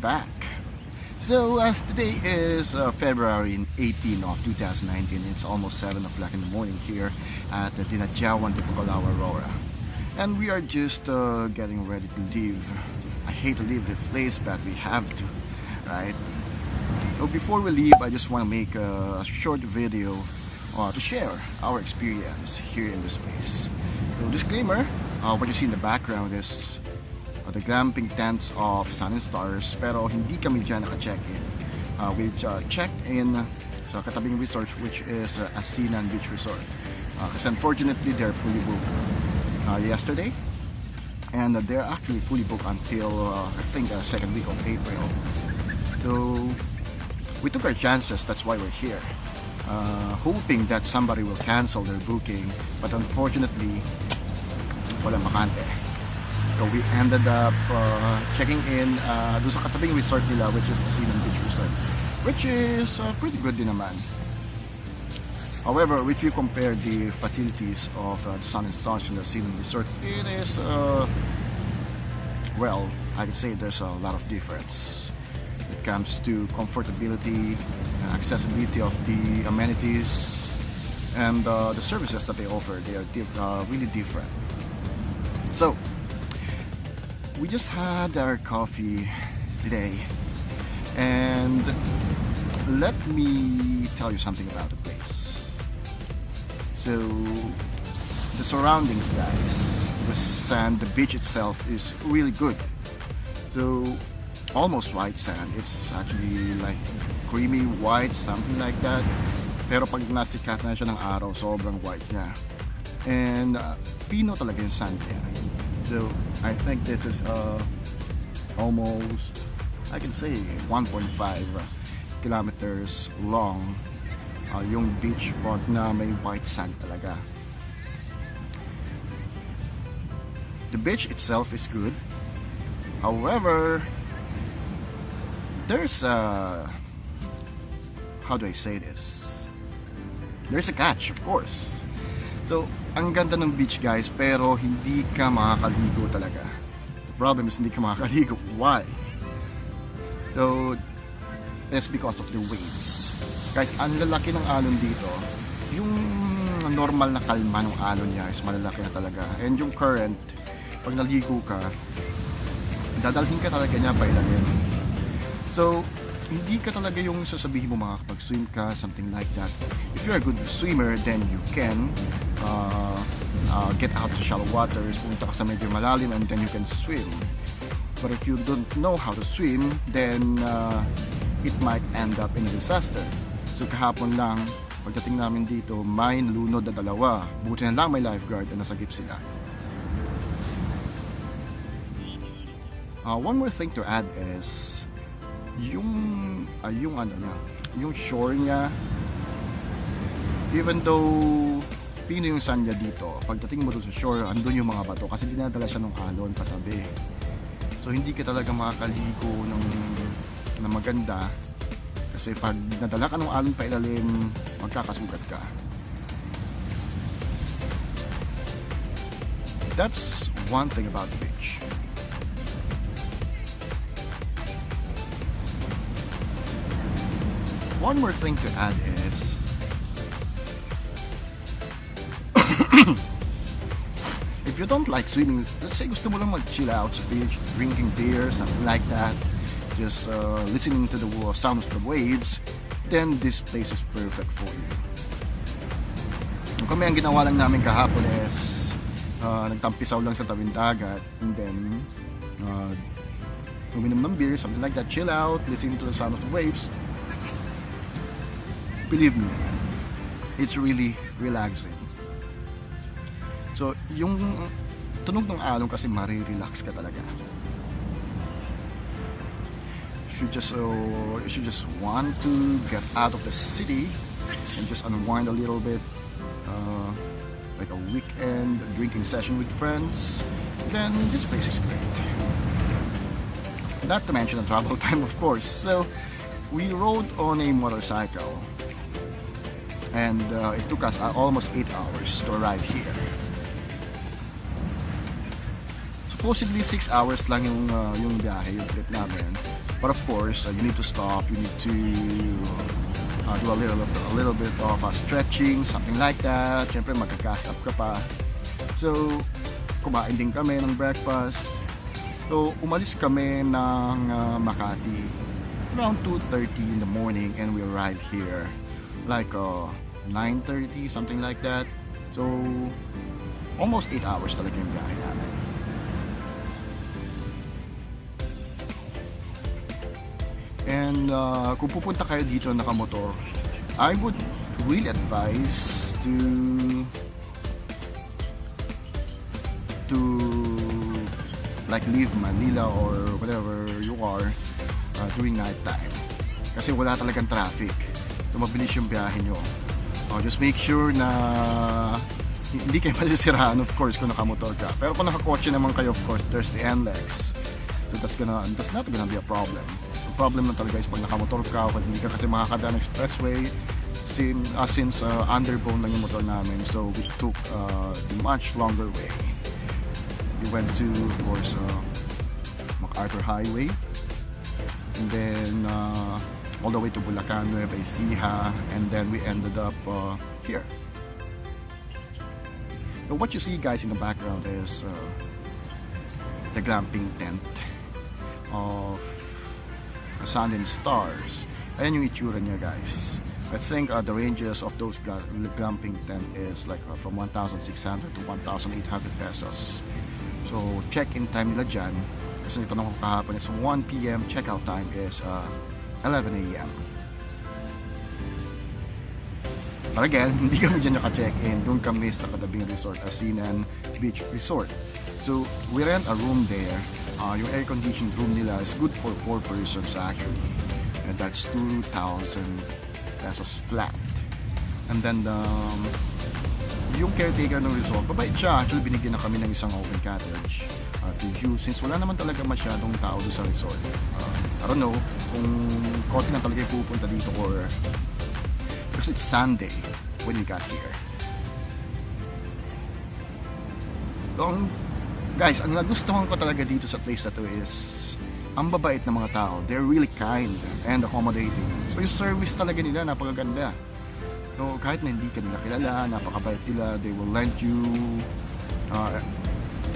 back. So today is February 18 of 2019. It's almost 7 o'clock in the morning here at the Dinadiawan, Aurora. And we are just getting ready to leave. I hate to leave the place, but we have to, right? So before we leave, I just want to make a short video to share our experience here in this place. So disclaimer, what you see in the background is the glamping tents of Sun and Stars, pero hindi kami dyan naka-check-in. We checked in sa katabing resort, which is Asinan Beach Resort. Kasi unfortunately, they're fully booked yesterday, and they're actually fully booked until I think second week of April. So we took our chances. That's why we're here, hoping that somebody will cancel their booking, but unfortunately, walang bakante. So we ended up checking in doon sa katabing resort nila, which is Asinan Beach Resort, which is pretty good din naman. However, if you compare the facilities of the Sun and Stars in the Asinan Resort, it is, well, I can say there's a lot of difference. It comes to comfortability, accessibility of the amenities, and the services that they offer. They are really different. So we just had our coffee today, and let me tell you something about the place. So the surroundings, guys, the sand, the beach itself is really good. So almost white sand. It's actually like creamy white, something like that. Pero pag nasikat na siya ng araw, sobrang white niya. And pino talaga yung sand niya. So I think this is almost, I can say 1.5 kilometers long yung beach front na may white sand talaga. The beach itself is good. However, there's a, how do I say this? There's a catch, of course. So, ang ganda ng beach, guys, pero hindi ka makakaligo talaga. The problem is hindi ka makakaligo. Why? So, it's because of the waves. Guys, ang lalaki ng alon dito. Yung normal na kalma ng alon niya is malalaki na talaga. And yung current, pag naligo ka, dadalhin ka talaga niya pa ilalim. So, hindi ka talaga yung sasabihin mo makakapag-swim ka, something like that. If you're a good swimmer, then you can get out to shallow waters, punta ka sa medyo malalim, and then you can swim. But if you don't know how to swim, then it might end up in a disaster. So kahapon lang, pagdating namin dito, may nalunod na dalawa. Buti na lang may lifeguard na nasagip sila. One more thing to add is yung shore niya, even though pino yung sand niya dito, pagdating mo doon sa shore, andun yung mga bato kasi dinadala siya ng alon patabi. So hindi ka talaga makakaligo na maganda kasi pag nadala ka ng alon pa ilalim, magkakasugat ka. That's one thing about the beach. One more thing to add is if you don't like swimming, let's say gusto mo lang mag-chill out sa beach, drinking beer, something like that, just listening to the sound of the waves, then this place is perfect for you. Kami, ang ginawa lang namin kahapon is nagtampisaw lang sa tabing dagat, and then uminom ng beer, something like that, chill out, listening to the sound of the waves. Believe me, it's really relaxing. So, yung tunog ng alon kasi marirelax ka talaga. If you just want to get out of the city and just unwind a little bit, like a weekend drinking session with friends, then this place is great. Not to mention the travel time, of course. So, we rode on a motorcycle. And it took us almost 8 hours to arrive here. Supposedly 6 hours lang yung biyahe, yung trip namin. But of course, you need to stop. You need to do a little bit of stretching, something like that. Siyempre, magka-gas up ka pa. So, kumain din kami ng breakfast. So, umalis kami ng Makati around 2:30 in the morning, and we arrived here like 9:30, something like that. So, almost 8 hours talaga yung biyahe namin. And kung pupunta kayo dito nakamotor, I would really advise to like leave Manila or whatever you are during night time, kasi wala talagang traffic. So mabilis yung biyahe nyo. Just make sure na hindi kayo masisiraan, of course, kung nakamotor ka. Pero kung nakakotse naman kayo, of course, there's the NLEX. So that's not gonna be a problem. The problem na talaga is pag nakamotor ka, pag hindi ka kasi makakadaan expressway, since underbone lang yung motor namin, so we took the much longer way. We went to, of course, MacArthur Highway, and then all the way to Bulacan, Nueva Ecija, and then we ended up here. So what you see, guys, in the background is the glamping tent of Sun and Stars. Ayan yung itsura niya, guys. I think the ranges of those glamping tent is like from 1,600 to 1,800 pesos. So check-in time nila dyan, kasi itanong ko kahapon is 1 p.m. Checkout time is 11 a.m. But again, hindi kami dyan naka-check-in. Doon kami sa katabing resort, Asinan Beach Resort. So we rent a room there. Yung air-conditioned room nila is good for 4 persons actually, and that's 2,000 pesos flat. And then yung caretaker ng resort, babait siya. Actually, binigyan na kami ng isang open cottage to use, since wala naman talaga masyadong tao doon sa resort. I don't know kung konti na talaga yung pupunta dito, or because it's Sunday when we got here. So, guys, ang nagustuhan ko talaga dito sa place na to is ang babait ng mga tao. They're really kind and accommodating. So yung service talaga nila napakaganda. So kahit na hindi ka nila kilala, napakabait nila. They will lend you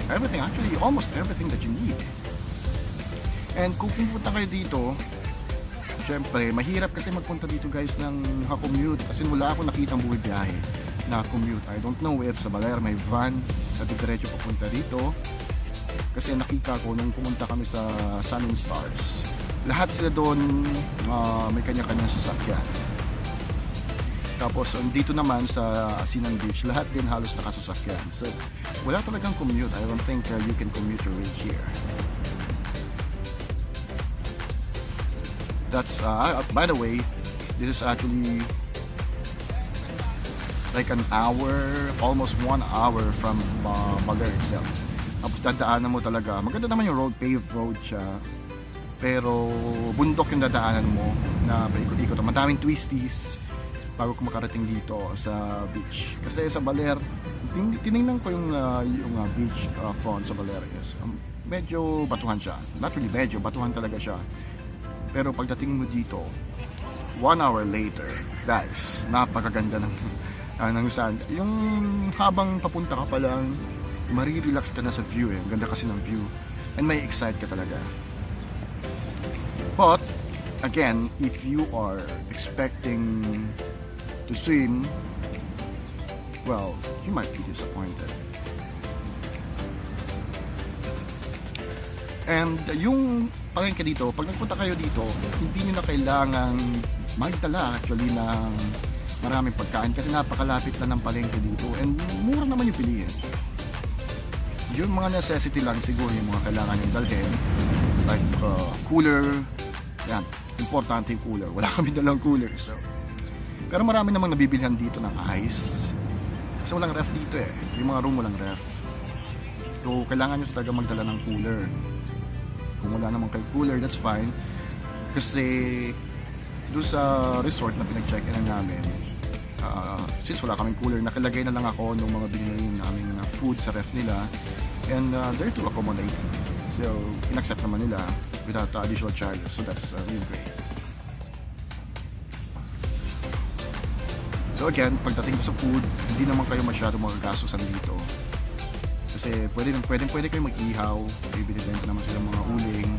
everything, actually almost everything that you need. And kung pupunta kayo dito, syempre mahirap kasi magpunta dito, guys, ng commute, kasi wala akong nakitang buhay biyahe na commute. I don't know if sa Baler may van na diretso papunta dito, kasi nakita ko nung pumunta kami sa Sun and Stars, lahat sila doon may kanya-kanyang sasakyan. Tapos dito naman sa Asinan Beach, lahat din halos nakasasakyan. So wala talagang commute. I don't think you can commute your way here. That's by the way, this is actually like an hour, almost 1 hour from Baler itself. Tapos dadaanan mo talaga, maganda naman yung road, paved road siya, pero bundok yung dadaanan mo na paikot-ikot. Madaming twisties bago ko makarating dito sa beach. Kasi sa Baler, tinignan ko yung beach front sa Baler is medyo batuhan siya. Not really medyo, batuhan talaga siya. Pero pagdating mo dito, 1 hour later, guys, napakaganda ng sand. Yung habang papunta ka pa lang, marirelax ka na sa view eh. Ganda kasi ng view. And may excite ka talaga. But, again, if you are expecting to swim, well, you might be disappointed. And yung palengke dito, pag nagpunta kayo dito, hindi nyo na kailangang magdala actually ng maraming pagkain, kasi napakalapit na ng palengke dito. And mura naman yung piliin. Yung mga necessity lang siguro yung mga kailangan yung dalhin, like cooler. Yan, importante yung cooler. Wala kami dalang cooler, so. Pero marami namang nabibilhan dito ng ice, kasi walang ref dito eh. Yung mga room walang ref, so kailangan nyo talaga magdala ng cooler. Kung wala namang kayo cooler, that's fine, kasi doon sa resort na pinag-check-in namin, since wala kaming cooler, nakilagay na lang ako ng mga binili namin food sa ref nila, and they're too accommodating. So, in-accept naman nila. without additional charges. So that's really great. So again, pagdating sa food, hindi naman kayo masyado magagastusan dito. Kasi pwede kayo mag-ihaw, ibinibenta naman sila mga uling.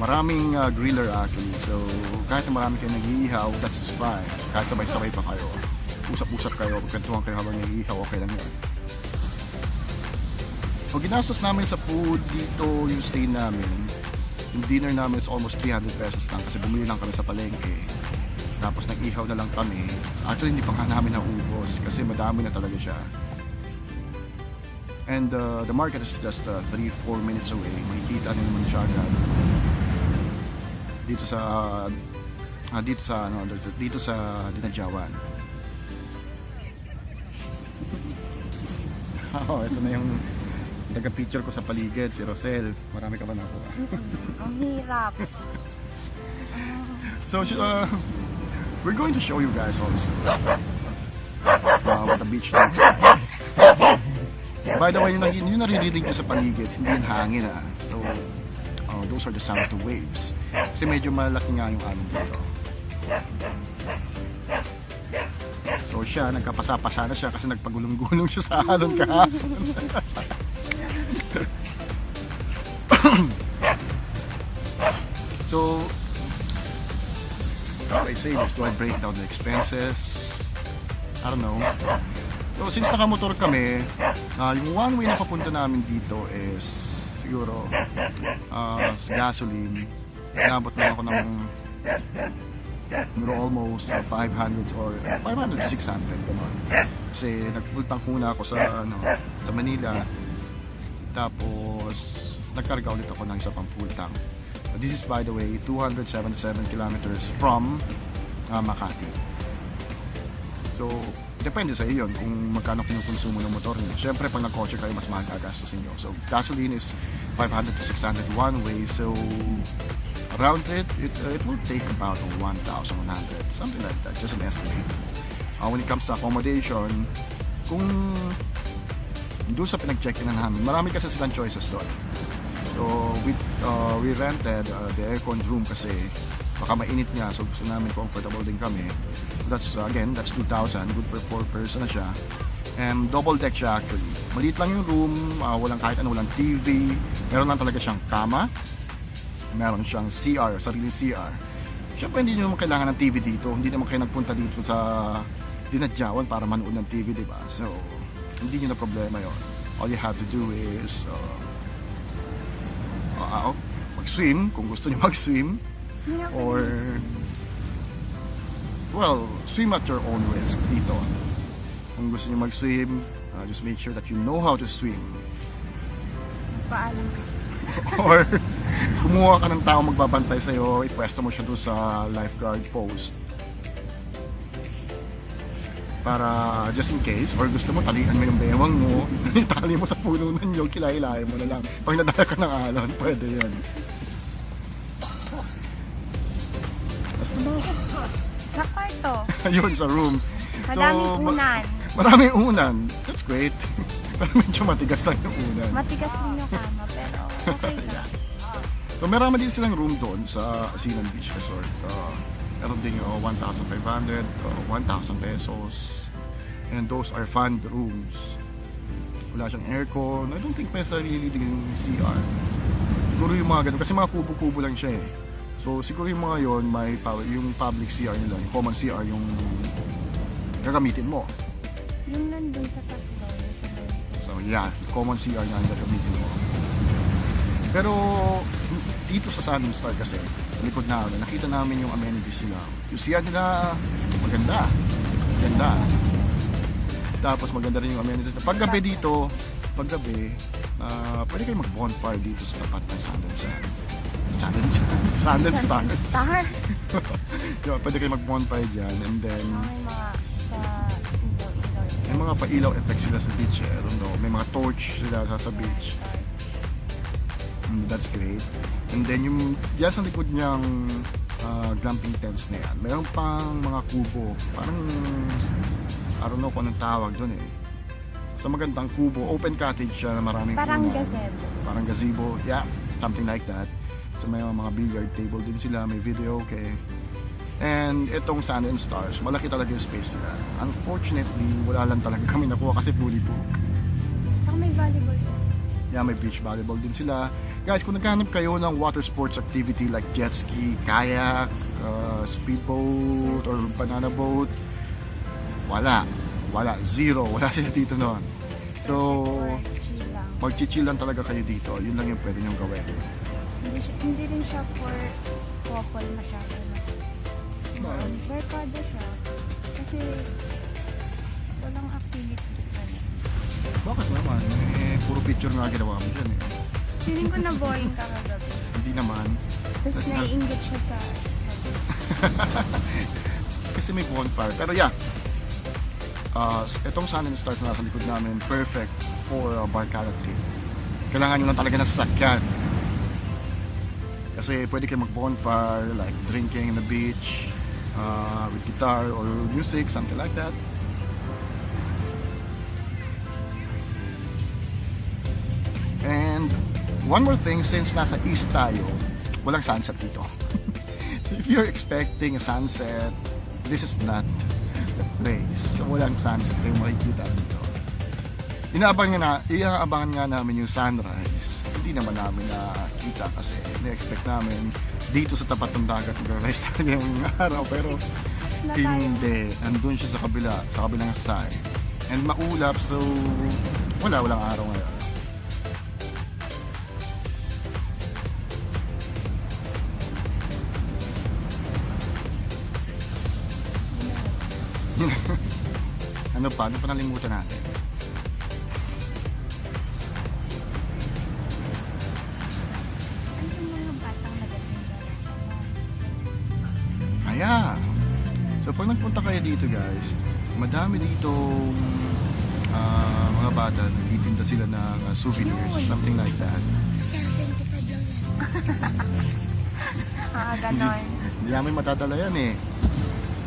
Maraming griller actually. So kahit na marami kayo nag-iihaw, that's fine. Kahit sabay-sabay pa kayo. Usap-usap kayo, pagkantuhan kayo habang nag-iihaw, okay lang yun. So ginastos namin sa food dito, yung stay namin. Yung dinner namin is almost 300 pesos lang kasi bumili lang kami sa palengke. Tapos nag-ihaw na lang kami. Actually hindi pa nga namin naubos kasi madami na talaga siya. And the market is just 3-4 minutes away. Makikita nyo naman siya agad. Dito sa Dinadiawan. Oh, ito na yung taga-picture ko sa paligid, si Rosel. Marami ka ba nakuha? Ang hirap. So, we're going to show you guys also what the beach looks like. By the way, yung naririnig nyo sa paligid, hindi yung hangin So, those are the sound of the waves. Kasi medyo malaki nga yung alon dito. So siya, nagkapasa-pasa na siya kasi nagpagulong-gulong siya sa alon kahapon. So, how do I say this? Do I break down the expenses? I don't know. So since nakamotor kami, yung one way na papunta namin dito is siguro sa gasoline. Inabot na ako ng almost 500 or 500 to 600 gano'n. Kasi nag-full tank muna ako sa Manila. Tapos nagkarga ulit ako ng isa pang full tank. This is by the way 277 kilometers from Makati. So depende sa iyo yun kung magkano kinukonsumo ng motor niyo. Siyempre pag nagkotse kayo mas mahal gagastusin niyo. So gasoline is 500 to 600 one way. So around it will take about 1,100, something like that, just an estimate. When it comes to accommodation, kung doon sa pinag-check-in na namin, marami kasi silang choices doon. So we rented the aircon room kasi baka mainit nga, so gusto namin comfortable din kami. So that's 2,000, good for 4 person na siya. And double deck siya actually. Maliit lang yung room, walang kahit ano, walang TV, meron lang talaga siyang kama. Meron siyang CR, sariling CR. Siyempre hindi nyo naman kailangan ng TV dito. Hindi naman kayo nagpunta dito sa Dinadiawan para manood ng TV, diba? So, hindi nyo na problema yon. All you have to do is mag-swim kung gusto nyo mag-swim. Or well, swim at your own risk dito. Kung gusto nyo mag-swim, just make sure that you know how to swim. Paalam ka. Or kumuha ka ng tao magbabantay sa'yo, ipwesto mo siya doon sa lifeguard post para just in case, or gusto mo talian mo yung bewang mo, itali mo sa puno ng nyog, kilay-kilay mo na lang. Pag nadala ka ng alon, pwede yan. Basta ba? Sa kwarto. Ayun, sa room. Madaming unan. Maraming unan. That's great. Pero medyo matigas lang yung unan. Matigas din yung kama, pero okay lang. So meron din silang room doon sa Asinan Beach Resort. Meron din yung 1,500, 1,000 pesos. And those are fund rooms. Wala siyang aircon. I don't think may sarili din CR. Siguro yung mga ganun. Kasi mga kubo-kubo lang siya eh. So siguro yung mga yon may yung public CR nila, yung common CR yung gagamitin mo. Yung nandun sa tatlo. So yeah, common CR na yung gagamitin mo. Pero dito sa Asinan Star kasi, likod na nakita namin yung amenities nila. Yung CR nila, maganda. Maganda. Tapos maganda rin yung amenities na paggabi dito, pwede kayo mag-bonfire dito sa tapat ng Asinan Star. Diba, pwede kayo mag-bonfire dyan and then may mga pa-ilaw effects sila sa beach eh. I don't know, may mga torch sila sa beach. That's great. And then yung dyan sa likod niyang glamping tents na yan, mayroon pang mga kubo. Parang I don't know kung anong tawag doon eh. So magandang kubo, open cottage siya na maraming parang unan. gazebo. Parang gazebo, yeah, something like that. So may mga billiard table din sila, may video, okay. And itong Sand and Stars, malaki talaga yung space nila. Unfortunately, wala lang talaga kami nakuha kasi fully booked. Tsaka may volleyball. Yeah, may beach volleyball din sila. Guys, kung naghahanap kayo ng water sports activity like jet ski, kayak, speedboat, or banana boat, wala, zero, wala sila dito noon. So, Chill lang. mag-chill lang talaga kayo dito. Yun lang yung pwede nyong gawin. Hindi rin siya for couple masyado. Barkada siya. Kasi walang activities pa rin. Bakit naman? Puro picture nga ginawa mo dyan eh. Feeling ko na boring ka kagabi. Hindi naman. Tapos naiinggit siya sa... Kasi may bonfire. Pero yeah, itong Sand and Stars na nasa likod namin, perfect for a barkada trip. Kailangan nyo lang talaga ng sasakyan. Kasi pwede kayo mag-bonfire, like drinking in the beach, with guitar or music, something like that. And one more thing, since nasa east tayo, walang sunset dito. So if you're expecting a sunset, this is not the place. So walang sunset kayong makikita dito. Inaabangan nga namin yung sunrise. Hindi naman namin nakita kasi na-expect namin dito sa tapat ng dagat mag-rise talaga yung araw, pero hindi. Andun siya sa kabilang side. And maulap, so walang araw ngayon. Ano pa nalimutan natin? Ano yung mga batang nagatinda? Ayan. So pag nagpunta kayo dito guys, madami dito mga bata, nagtitinda sila ng souvenirs, something like that. Ganon. Hindi namin matadala yan eh.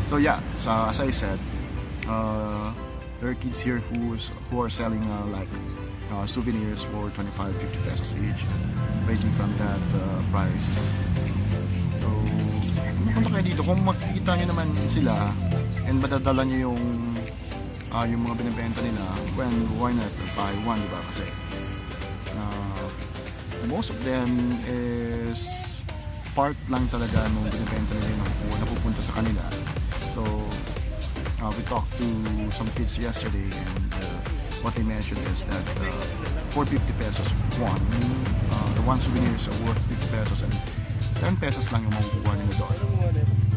So yeah, as I said, there are kids here who are selling like souvenirs for 25-50 pesos each, ranging from that price. So kung pupunta kayo dito, kung makikita nyo naman sila and madadala nyo yung mga binibenta nila, why not buy one, diba? Kasi most of them is part lang talaga nung binibenta nila yung napupunta sa kanila. So we talked to some kids yesterday, and what they mentioned is that for 50 pesos one, the one souvenirs are worth 50 pesos, and 10 pesos lang yung makukuha nila doon.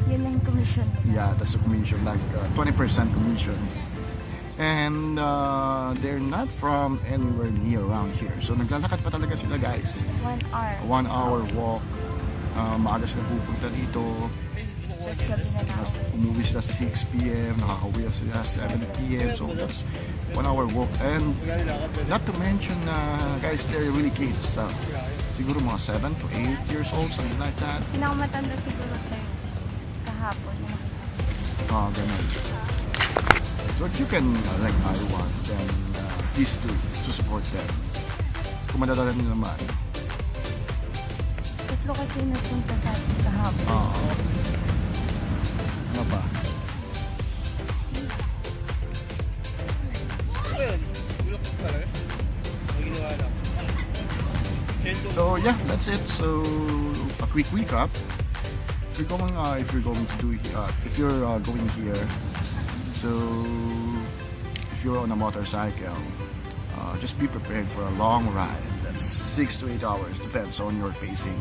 Yun lang yung commission. Yeah, that's a commission, like 20% commission. And they're not from anywhere near around here. So naglalakad pa talaga sila guys. 1 hour. 1 hour walk. Maaga sila pupunta dito. Tapos gabi na lang. Tapos umuwi sila 6 p.m. Nakakauwi sila 7 p.m. So that's 1 hour walk. And not to mention guys, they're really kids. Siguro mga 7 to 8 years old, something like that. Pinakamatanda siguro tayo kahapon. Ganun. So if you can like buy one, then please do to support them. Kung madadala nila naman. Tatlo kasi nagpunta sa atin kahapon. Ano ba? So yeah, that's it. So a quick recap. If you're going here, so if you're on a motorcycle, just be prepared for a long ride. That's 6 to 8 hours, depends on your pacing.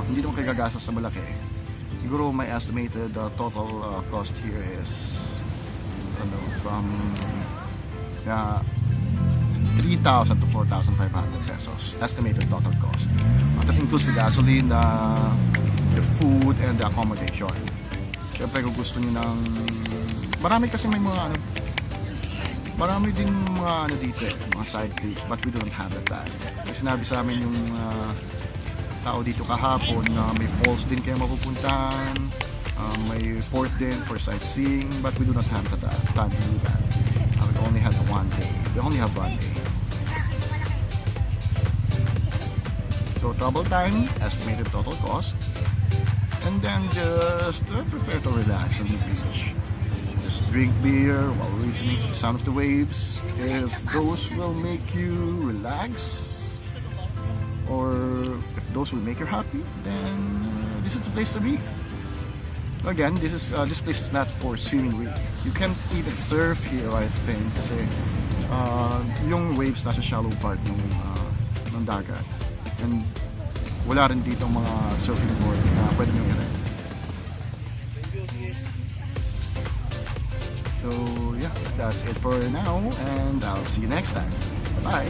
Hindi naman kayo gagastos na malaki. Siguro my estimated total cost here is from 3,000 to 4,500 pesos. Estimated total cost. That includes the gasoline, the food, and the accommodation. Siyempre kung gusto niyo ng... Marami kasi may mga marami din mga dito, mga side trips, but we don't have that. May sinabi sa amin yung tao dito kahapon na may falls din kayo mapupuntahan, may port din for sightseeing, but we do not have the time to do that. We only have one day. So travel time, estimated total cost, and then just prepare to relax on the beach. Just drink beer while listening to the sound of the waves. If those will make you relax, or if those will make you happy, then this is the place to be. Again, this place is not for swimming really. You can't even surf here, I think, kasi yung waves nasa shallow part ng dagat. And wala rin dito mga surfing board na pwede nyo i-rent. So yeah, that's it for now, and I'll see you next time. Bye!